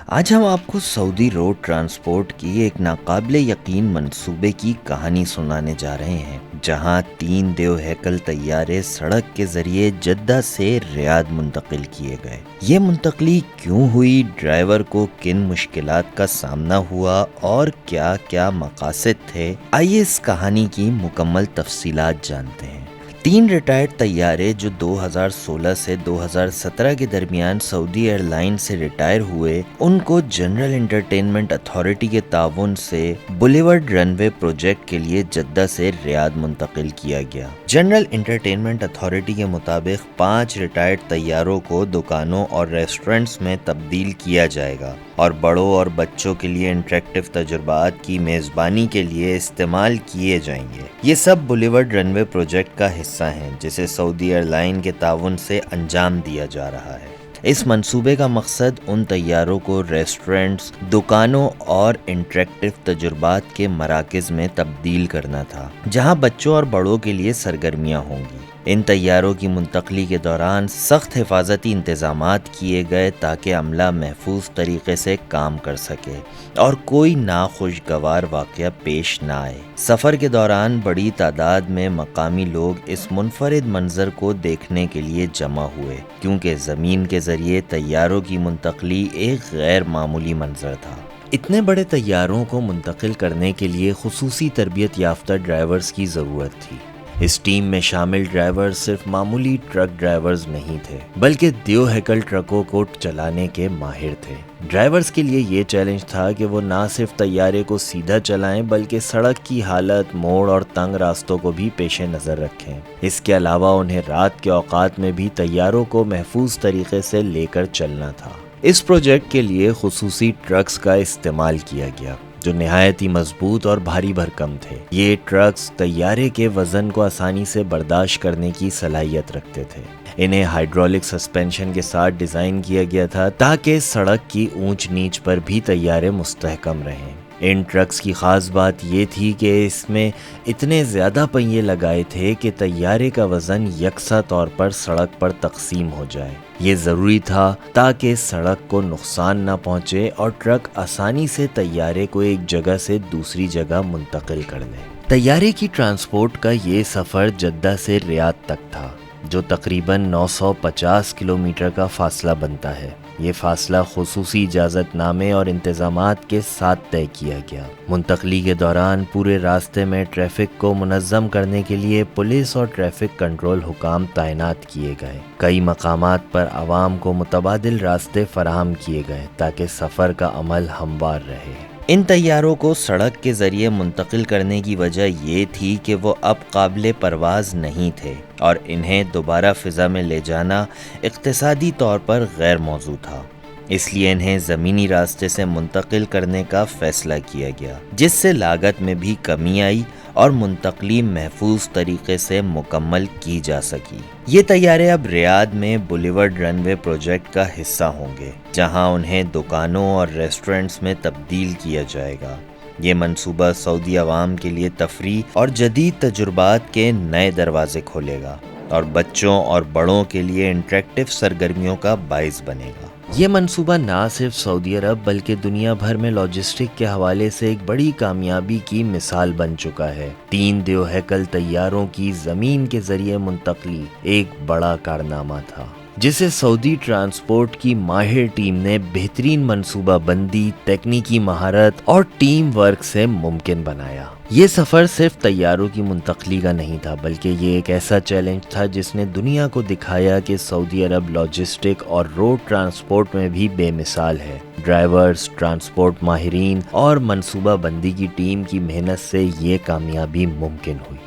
آج ہم آپ کو سعودی روڈ ٹرانسپورٹ کی ایک ناقابل یقین منصوبے کی کہانی سنانے جا رہے ہیں، جہاں 3 دیو ہیکل طیارے سڑک کے ذریعے جدہ سے ریاض منتقل کیے گئے۔ یہ منتقلی کیوں ہوئی، ڈرائیور کو کن مشکلات کا سامنا ہوا اور کیا کیا مقاصد تھے، آئیے اس کہانی کی مکمل تفصیلات جانتے ہیں۔ 3 ریٹائرڈ طیارے جو 2016 سے 2017 کے درمیان سعودی ایئر لائن سے ریٹائر ہوئے، ان کو جنرل انٹرٹینمنٹ اتھارٹی کے تعاون سے بولیورڈ رن وے پروجیکٹ کے لیے جدہ سے ریاض منتقل کیا گیا۔ جنرل انٹرٹینمنٹ اتھارٹی کے مطابق 5 ریٹائرڈ طیاروں کو دکانوں اور ریسٹورنٹس میں تبدیل کیا جائے گا اور بڑوں اور بچوں کے لیے انٹریکٹیو تجربات کی میزبانی کے لیے استعمال کیے جائیں گے۔ یہ سب بولیورڈ رن وے پروجیکٹ کا حصہ ہیں جسے سعودی ایئر لائن کے تعاون سے انجام دیا جا رہا ہے۔ اس منصوبے کا مقصد ان طیاروں کو ریسٹورنٹس، دکانوں اور انٹریکٹیو تجربات کے مراکز میں تبدیل کرنا تھا، جہاں بچوں اور بڑوں کے لیے سرگرمیاں ہوں گی۔ ان طیاروں کی منتقلی کے دوران سخت حفاظتی انتظامات کیے گئے تاکہ عملہ محفوظ طریقے سے کام کر سکے اور کوئی ناخوشگوار واقعہ پیش نہ آئے۔ سفر کے دوران بڑی تعداد میں مقامی لوگ اس منفرد منظر کو دیکھنے کے لیے جمع ہوئے، کیونکہ زمین کے ذریعے طیاروں کی منتقلی ایک غیر معمولی منظر تھا۔ اتنے بڑے طیاروں کو منتقل کرنے کے لیے خصوصی تربیت یافتہ ڈرائیورز کی ضرورت تھی۔ اس ٹیم میں شامل ڈرائیور صرف معمولی ٹرک ڈرائیورز نہیں تھے، بلکہ دیو ہیکل ٹرکوں کو چلانے کے ماہر تھے۔ ڈرائیورز کے لیے یہ چیلنج تھا کہ وہ نہ صرف طیارے کو سیدھا چلائیں بلکہ سڑک کی حالت، موڑ اور تنگ راستوں کو بھی پیش نظر رکھیں۔ اس کے علاوہ انہیں رات کے اوقات میں بھی طیاروں کو محفوظ طریقے سے لے کر چلنا تھا۔ اس پروجیکٹ کے لیے خصوصی ٹرکس کا استعمال کیا گیا جو نہایت ہی مضبوط اور بھاری بھرکم تھے۔ یہ ٹرکس طیارے کے وزن کو آسانی سے برداشت کرنے کی صلاحیت رکھتے تھے۔ انہیں ہائیڈرولک سسپینشن کے ساتھ ڈیزائن کیا گیا تھا تاکہ سڑک کی اونچ نیچ پر بھی طیارے مستحکم رہیں۔ ان ٹرکس کی خاص بات یہ تھی کہ اس میں اتنے زیادہ پہیے لگائے تھے کہ طیارے کا وزن یکساں طور پر سڑک پر تقسیم ہو جائے۔ یہ ضروری تھا تاکہ سڑک کو نقصان نہ پہنچے اور ٹرک آسانی سے طیارے کو ایک جگہ سے دوسری جگہ منتقل کر دے۔ طیارے کی ٹرانسپورٹ کا یہ سفر جدہ سے ریاض تک تھا، جو تقریباً 950 کلومیٹر کا فاصلہ بنتا ہے۔ یہ فاصلہ خصوصی اجازت نامے اور انتظامات کے ساتھ طے کیا گیا۔ منتقلی کے دوران پورے راستے میں ٹریفک کو منظم کرنے کے لیے پولیس اور ٹریفک کنٹرول حکام تعینات کیے گئے۔ کئی مقامات پر عوام کو متبادل راستے فراہم کیے گئے تاکہ سفر کا عمل ہموار رہے۔ ان طیاروں کو سڑک کے ذریعے منتقل کرنے کی وجہ یہ تھی کہ وہ اب قابل پرواز نہیں تھے اور انہیں دوبارہ فضا میں لے جانا اقتصادی طور پر غیر موزوں تھا۔ اس لیے انہیں زمینی راستے سے منتقل کرنے کا فیصلہ کیا گیا، جس سے لاگت میں بھی کمی آئی اور منتقلی محفوظ طریقے سے مکمل کی جا سکی۔ یہ طیارے اب ریاض میں بولیورڈ رن وے پروجیکٹ کا حصہ ہوں گے، جہاں انہیں دکانوں اور ریسٹورنٹس میں تبدیل کیا جائے گا۔ یہ منصوبہ سعودی عوام کے لیے تفریح اور جدید تجربات کے نئے دروازے کھولے گا اور بچوں اور بڑوں کے لیے انٹریکٹیو سرگرمیوں کا باعث بنے گا۔ یہ منصوبہ نہ صرف سعودی عرب بلکہ دنیا بھر میں لاجسٹک کے حوالے سے ایک بڑی کامیابی کی مثال بن چکا ہے۔ 3 دیو ہیکل طیاروں کی زمین کے ذریعے منتقلی ایک بڑا کارنامہ تھا، جسے سعودی ٹرانسپورٹ کی ماہر ٹیم نے بہترین منصوبہ بندی، تکنیکی مہارت اور ٹیم ورک سے ممکن بنایا۔ یہ سفر صرف طیاروں کی منتقلی کا نہیں تھا، بلکہ یہ ایک ایسا چیلنج تھا جس نے دنیا کو دکھایا کہ سعودی عرب لاجسٹک اور روڈ ٹرانسپورٹ میں بھی بے مثال ہے۔ ڈرائیورز، ٹرانسپورٹ ماہرین اور منصوبہ بندی کی ٹیم کی محنت سے یہ کامیابی ممکن ہوئی۔